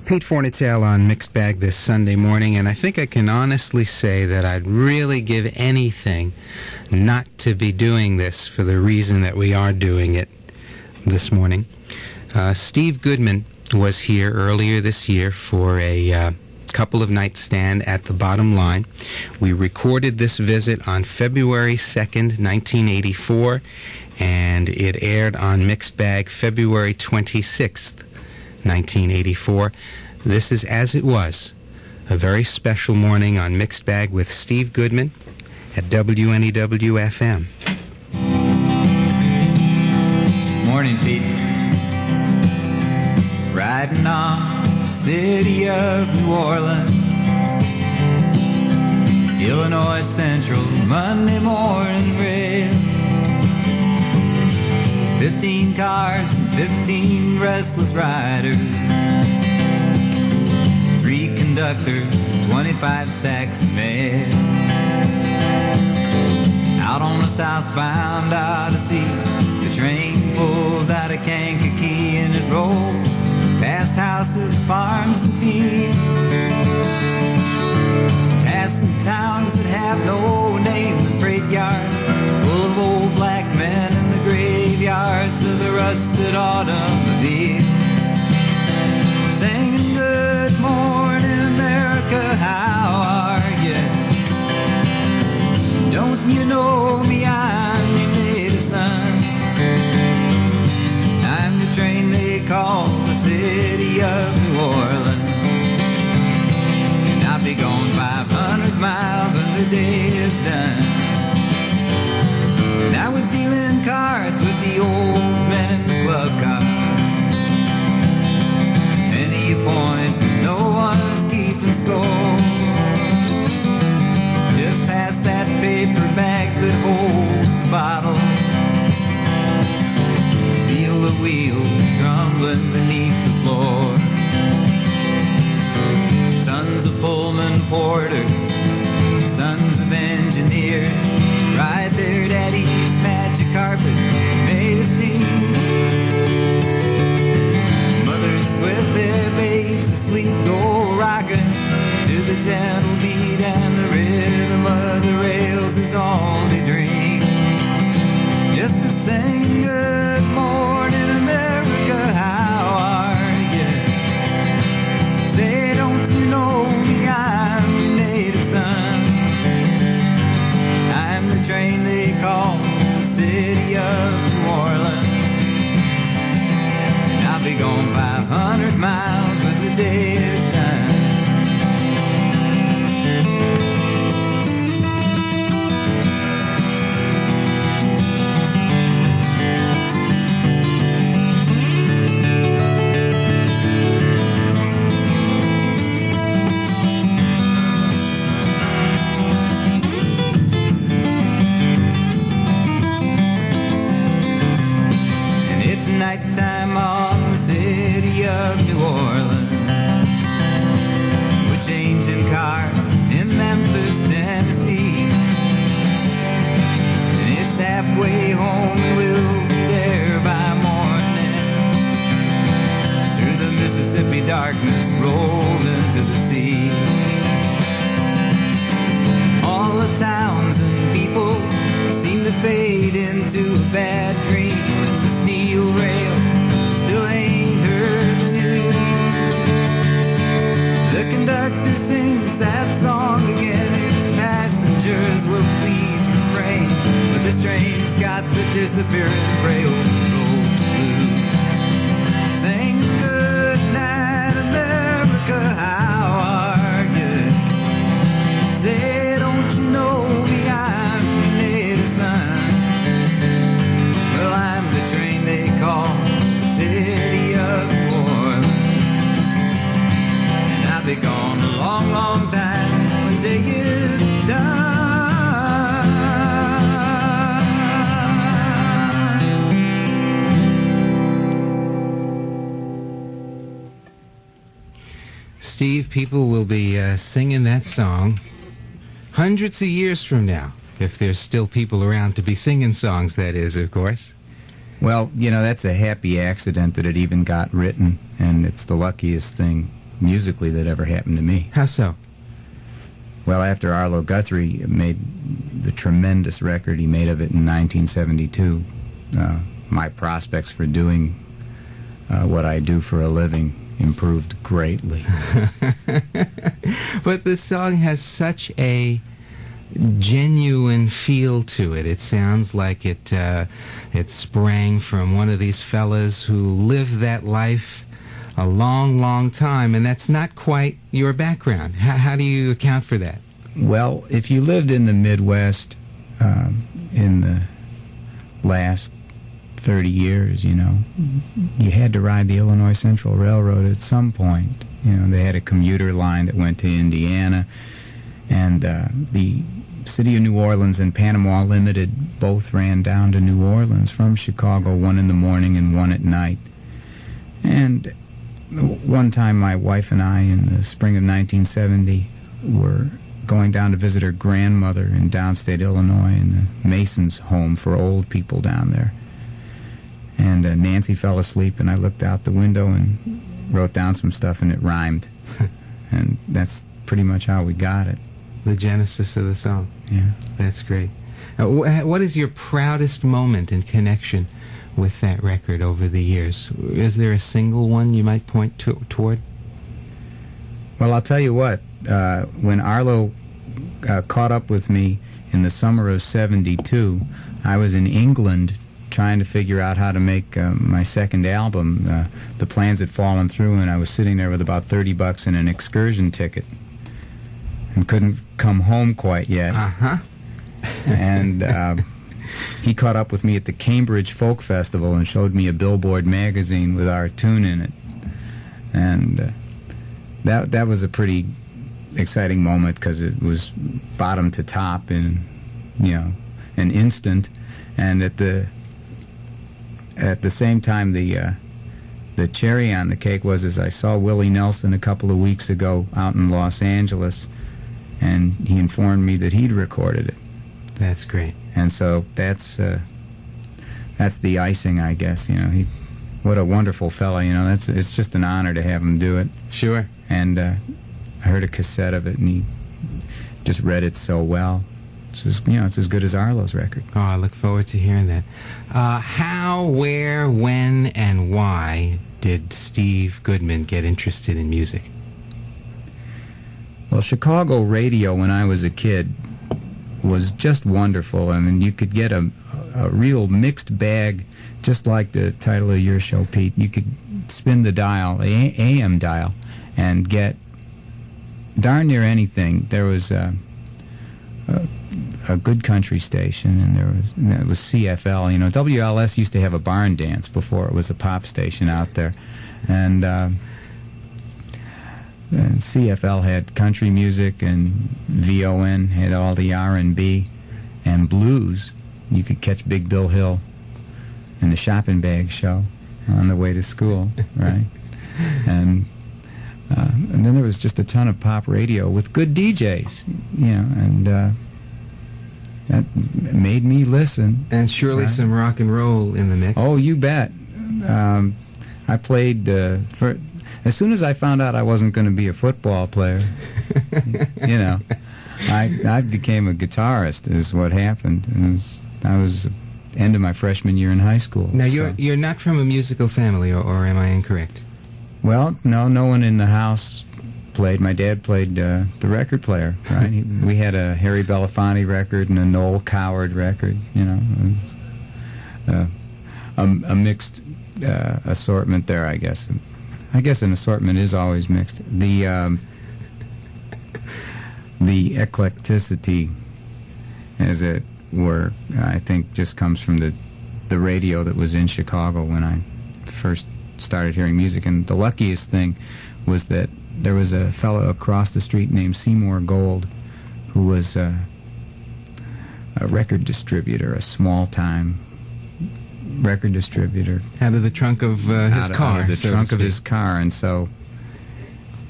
Pete Fornatale on Mixed Bag this Sunday morning, and I think I can honestly say that I'd really give anything not to be doing this for the reason that we are doing it this morning. Steve Goodman was here earlier this year for a couple of nights stand at the Bottom Line. We recorded this visit on February 2nd, 1984, and it aired on Mixed Bag February 26th, 1984. This is As It Was, a very special morning on Mixed Bag with Steve Goodman at WNEW FM. Morning, Pete. Riding on the city of New Orleans, Illinois Central, Monday morning rail. 15 cars and 15 restless riders, 3 conductors, 25 sacks of mail. Out on the southbound Odyssey, the train pulls out of Kankakee and it rolls past houses, farms, and fields, past some towns that have no name, and freight yards full of old black men in the graveyards of the rusted automobiles, singing good morning America, how are you? Don't you know me, I'm your native son. I'm the train they call the city of New Orleans, and I'll be gone 500 miles when the day is done. And I was dealing cards with the old men in the club car. Any appointment, no one's keeping score. Just past that paper bag that holds the bottle, feel the wheels grumbling beneath the floor. Sons of Pullman porters, sons of engineers, ride their daddy's magic carpet made of steel. Mothers with their babes asleep go rocking to the gentle beat, and the rhythm of the rails is all they dream. Just to sing good morning America, how are you? Say, don't you know me, I'm your native son. I'm the train they call the city of New Orleans, and I'll be gone 500 miles when the day is done. Nighttime on the city of New Orleans. We're changing cars in Memphis, Tennessee, and it's halfway home, we'll be there by morning. Through the Mississippi darkness rolled into the sea. All the towns and people seem to fade into a bad dream. The steel rail still ain't heard the news. The conductor sings that song again. His passengers will please refrain, but this train's got the disappearing railroad blues. Sing good night America, how are you? Say, don't you know me, I'm your native son. Well, I'm the train they call the city of New Orleans, and I'll be gone a long, long time when the day is done. Steve, people will be singing that song hundreds of years from now, if there's still people around to be singing songs, that is, of course. Well, you know, that's a happy accident that it even got written, and it's the luckiest thing musically that ever happened to me. How so? Well, after Arlo Guthrie made the tremendous record he made of it in 1972, my prospects for doing what I do for a living improved greatly. But the song has such a genuine feel to it. It sounds like it sprang from one of these fellas who lived that life a long, long time, and that's not quite your background. How do you account for that? Well, if you lived in the Midwest in the last 30 years, you know, you had to ride the Illinois Central Railroad at some point. You know, they had a commuter line that went to Indiana, and the City of New Orleans and Panama Limited both ran down to New Orleans from Chicago, one in the morning and one at night. And one time my wife and I, in the spring of 1970, were going down to visit her grandmother in downstate Illinois in the Mason's home for old people down there. And Nancy fell asleep, and I looked out the window and wrote down some stuff, and it rhymed. And that's pretty much how we got it. The genesis of the song. Yeah. That's great. What is your proudest moment in connection with that record over the years? Is there a single one you might point toward? Well, I'll tell you what. When Arlo caught up with me in the summer of '72, I was in England trying to figure out how to make my second album. The plans had fallen through, and I was sitting there with about $30 and an excursion ticket, and couldn't come home quite yet. And he caught up with me at the Cambridge Folk Festival and showed me a Billboard magazine with our tune in it. And that was a pretty exciting moment, because it was bottom to top in, you know, an instant. And at the same time, the cherry on the cake was, as I saw Willie Nelson a couple of weeks ago out in Los Angeles, and he informed me that he'd recorded it. That's great. And so that's the icing, I guess. You know, what a wonderful fella. You know, it's just an honor to have him do it. Sure. And I heard a cassette of it, and he just read it so well. It's as good as Arlo's record. Oh, I look forward to hearing that. How, where, when, and why did Steve Goodman get interested in music? Well, Chicago radio, when I was a kid, was just wonderful. I mean, you could get a real mixed bag, just like the title of your show, Pete. You could spin the dial, AM dial, and get darn near anything. There was a good country station, and it was CFL. You know, WLS used to have a barn dance before it was a pop station out there, and CFL had country music, and VON had all the R&B and blues. You could catch Big Bill Hill in the shopping bag show on the way to school, right? And then there was just a ton of pop radio with good DJs, you know, and that made me listen. And surely some rock and roll in the mix. Oh, you bet. I played as soon as I found out I wasn't going to be a football player, you know, I became a guitarist, is what happened. I was end of my freshman year in high school. Now, you're not from a musical family, or am I incorrect? Well, no one in the house played. My dad played the record player, right? We had a Harry Belafonte record and a Noel Coward record, you know. A mixed assortment there, I guess. I guess an assortment is always mixed. The eclecticity, as it were, I think just comes from the radio that was in Chicago when I first started hearing music. And the luckiest thing was that there was a fellow across the street named Seymour Gold, who was a record distributor, a small-time record distributor. Out of the trunk of his car. Out of the trunk of his car. And so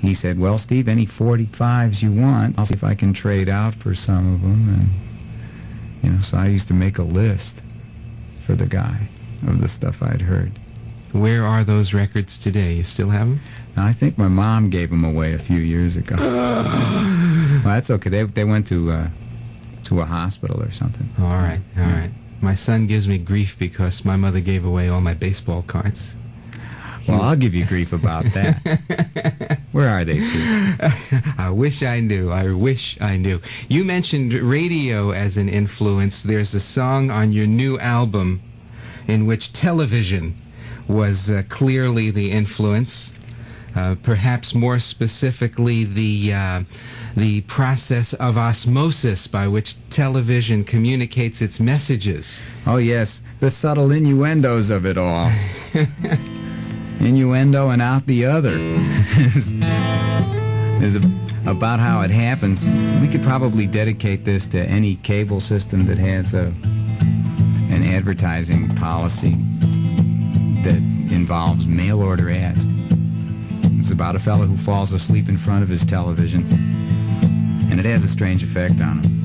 he said, well, Steve, any 45s you want, I'll see if I can trade out for some of them. And, you know, so I used to make a list for the guy of the stuff I'd heard. Where are those records today? You still have them? I think my mom gave them away a few years ago. Well, that's okay. They went to a hospital or something. All right. My son gives me grief because my mother gave away all my baseball cards. Well, I'll give you grief about that. Where are they, Pete? I wish I knew. You mentioned radio as an influence. There's a song on your new album in which television was clearly the influence. Perhaps more specifically, the process of osmosis by which television communicates its messages. Oh, yes, the subtle innuendos of it all. Innuendo and out the other. is about how it happens. We could probably dedicate this to any cable system that has an advertising policy that involves mail order ads. It's about a fellow who falls asleep in front of his television, and it has a strange effect on him.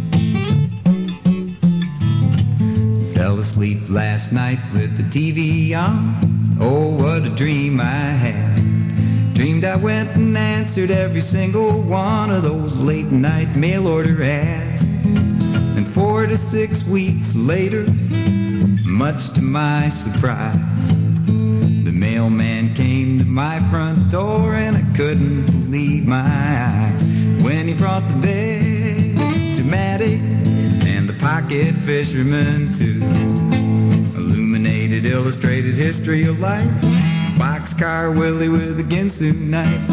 Fell asleep last night with the TV on. Oh, what a dream I had. Dreamed I went and answered every single one of those late night mail order ads. And 4 to 6 weeks later, much to my surprise, the mailman came to my front door, and I couldn't believe my eyes when he brought the Veg-O-Matic and the pocket fisherman too. Illuminated, illustrated history of life, boxcar Willie with a Ginsu knife,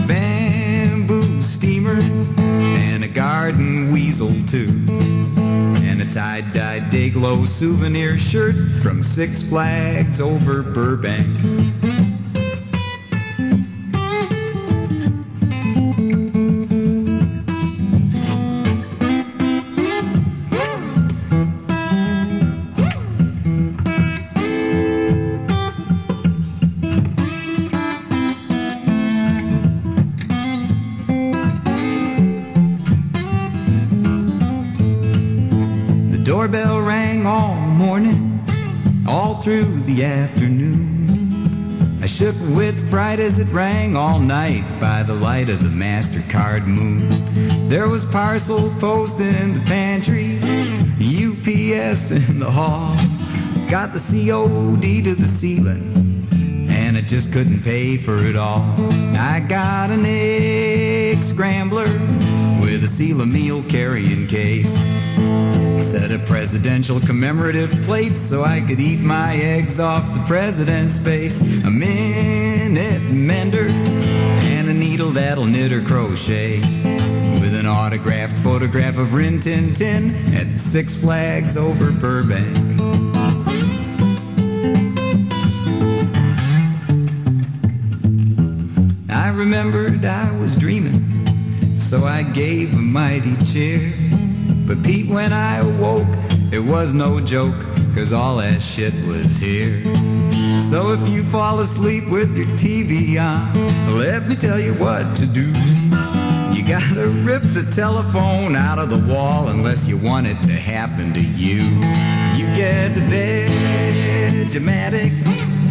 bamboo steamer, and a garden weasel too, and a tie-dye Dayglow souvenir shirt from Six Flags over Burbank. Doorbell rang all morning, all through the afternoon. I shook with fright as it rang all night by the light of the MasterCard moon. There was parcel post in the pantry, UPS in the hall. Got the COD to the ceiling, and I just couldn't pay for it all. I got an egg scrambler with a seal of meal carrying case. Set a presidential commemorative plate so I could eat my eggs off the president's face. A minute mender and a needle that'll knit or crochet, with an autographed photograph of Rin Tin Tin at Six Flags over Burbank. I remembered I was dreaming, so I gave a mighty cheer. But Pete, when I awoke, it was no joke, 'cause all that shit was here. So if you fall asleep with your TV on, let me tell you what to do. You gotta rip the telephone out of the wall unless you want it to happen to you. You get the Veg-O-Matic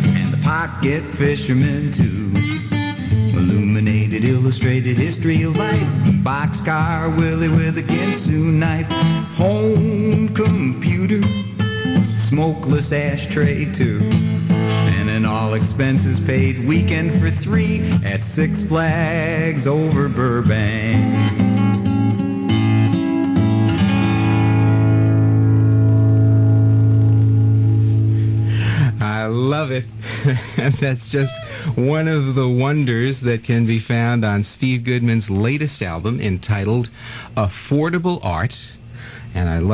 and the pocket fisherman too. Illuminated, illustrated history of life, boxcar Willie with a Ginsu knife, home computer, smokeless ashtray too, and an all expenses paid weekend for 3 at Six Flags over Burbank. I love it. That's just one of the wonders that can be found on Steve Goodman's latest album entitled Affordable Art. And I love